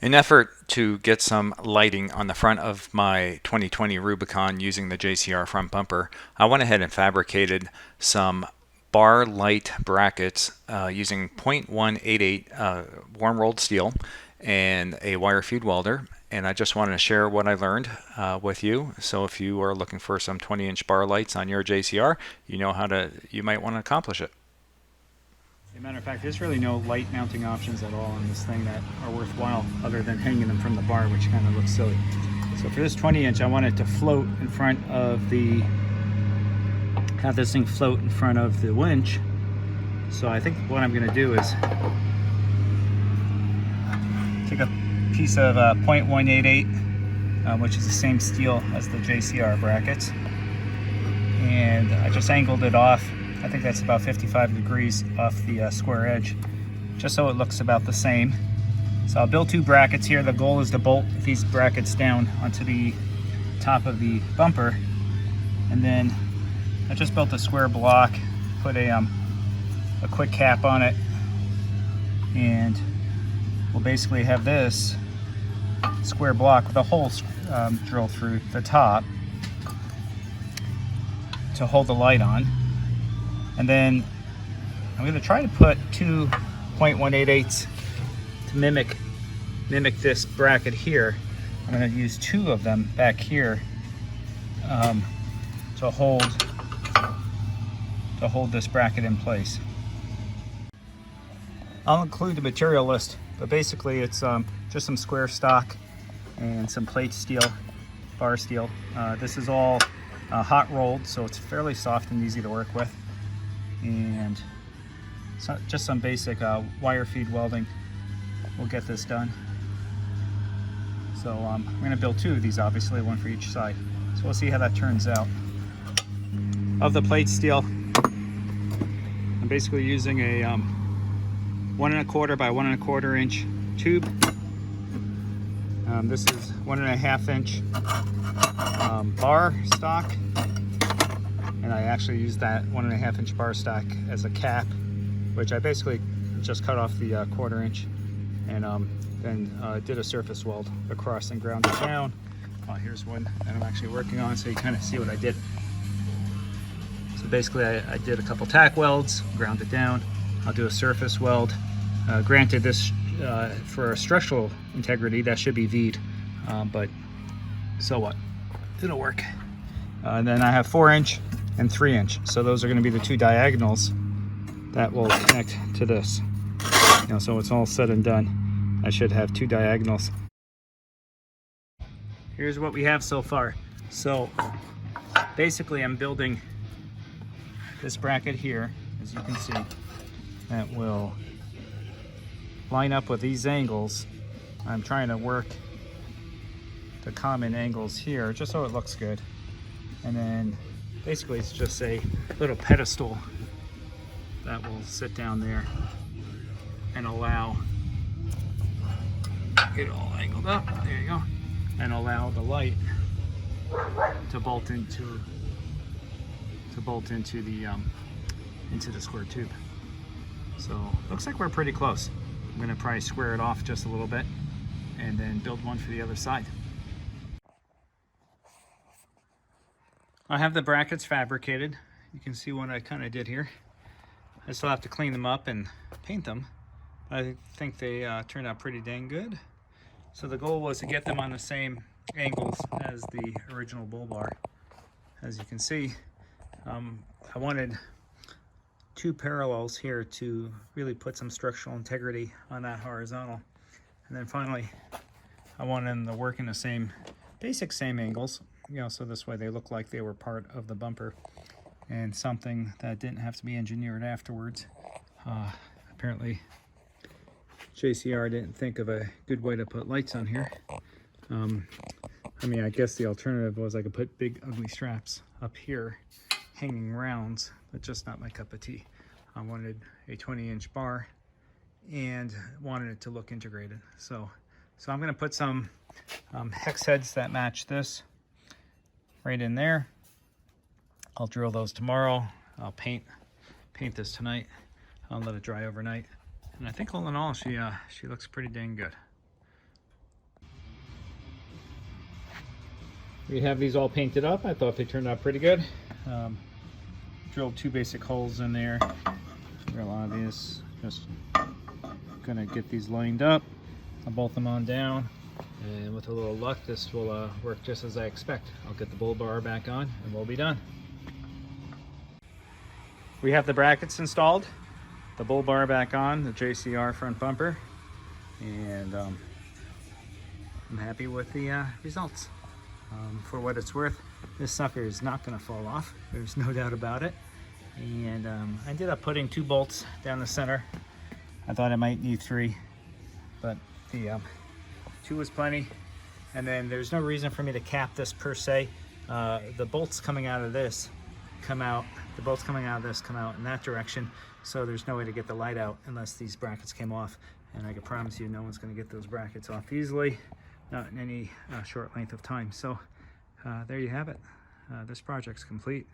In effort to get some lighting on the front of my 2020 Rubicon using the JCR front bumper, I went ahead and fabricated some bar light brackets using 0.188 warm rolled steel and a wire feed welder. And I just wanted to share what I learned with you. So if you are looking for some 20-inch bar lights on your JCR, you might want to accomplish it. As a matter of fact, there's really no light mounting options at all on this thing that are worthwhile other than hanging them from the bar, which kind of looks silly. So for this 20-inch, I want it to float in front of have this thing float in front of the winch. So I think what I'm going to do is take a piece of 0.188, which is the same steel as the JCR brackets, and I just angled it off. I think that's about 55 degrees off the square edge, just so it looks about the same. So I'll build two brackets here. The goal is to bolt these brackets down onto the top of the bumper. And then I just built a square block, put a quick cap on it, and we'll basically have this square block with a hole drilled through the top to hold the light on. And then I'm going to try to put two 0.188s to mimic this bracket here. I'm going to use two of them back here to hold this bracket in place. I'll include the material list, but basically it's just some square stock and some plate steel, bar steel. This is all hot rolled, so it's fairly soft and easy to work with. And so just some basic wire feed welding will get this done. So I'm going to build two of these, obviously, one for each side. So we'll see how that turns out. Of the plate steel, I'm basically using a 1¼ by 1¼ inch tube. This is 1½ inch bar stock. And I actually used that 1½ inch bar stock as a cap, which I basically just cut off the 1/4 inch and then did a surface weld across and ground it down. Here's one that I'm actually working on, so you kind of see what I did. So basically I did a couple tack welds, ground it down. I'll do a surface weld. Granted, this for structural integrity, that should be V'd, but so what? It'll work. And then I have 4-inch and 3-inch. So those are going to be the two diagonals that will connect to this. So it's all said and done, I should have two diagonals. Here's what we have so far. So basically I'm building this bracket here, as you can see, that will line up with these angles. I'm trying to work the common angles here just so it looks good. And then basically it's just a little pedestal that will sit down there and allow it all angled up. There you go. And allow the light to bolt into the square tube. So looks like we're pretty close. I'm going to probably square it off just a little bit and then build one for the other side. I have the brackets fabricated. You can see what I kind of did here. I still have to clean them up and paint them. I think they turned out pretty dang good. So the goal was to get them on the same angles as the original bull bar. As you can see, I wanted two parallels here to really put some structural integrity on that horizontal. And then finally, I wanted them to work in the same angles, so this way they look like they were part of the bumper and something that didn't have to be engineered afterwards. Apparently JCR didn't think of a good way to put lights on here. I guess the alternative was I could put big ugly straps up here, hanging rounds, but just not my cup of tea. I wanted a 20-inch bar and wanted it to look integrated. So I'm going to put some hex heads that match this right in there. I'll drill those tomorrow. I'll paint this tonight. I'll let it dry overnight. And I think all in all, she looks pretty dang good. we have these all painted up. I thought they turned out pretty good. Drilled 2 basic holes in there. Drill a lot of these. Just gonna get these lined up. I'll bolt them on down, and with a little luck, this will work just as I expect. I'll get the bull bar back on, and we'll be done. We have the brackets installed, the bull bar back on, the JCR front bumper, and I'm happy with the results. For what it's worth, this sucker is not going to fall off. There's no doubt about it. And I ended up putting 2 bolts down the center. I thought I might need 3, but the 2 was plenty. And then there's no reason for me to cap this per se. The bolts coming out of this come out in that direction, so there's no way to get the light out unless these brackets came off, and I can promise you no one's going to get those brackets off easily, not in any short length of time. So there you have it. This project's complete.